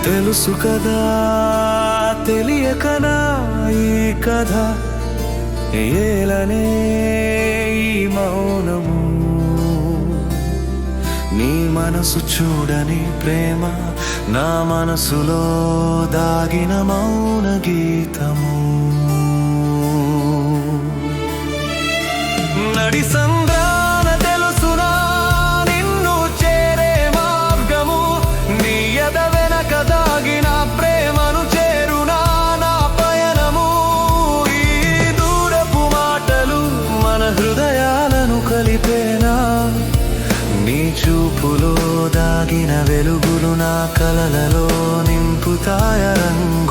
తెలుసు కదా తెలియకనా ఈ కథ, ఏలనే ఈ మౌనము. నీ మనసు చూడని ప్రేమ నా మనసులో దాగిన మౌన గీతము. నడి సంద్రాన తెలుసునా నిన్ను చేరే మార్గము, నీ ఎద వెనక దాగిన ప్రేమను చేరునా నా పయనము. ఈ దూరపు మాటలు మన హృదయాలను కలిపేనా, నీ చూపులో దాగిన వెలుగులు నా కలలలో నింపుతాయ రంగు.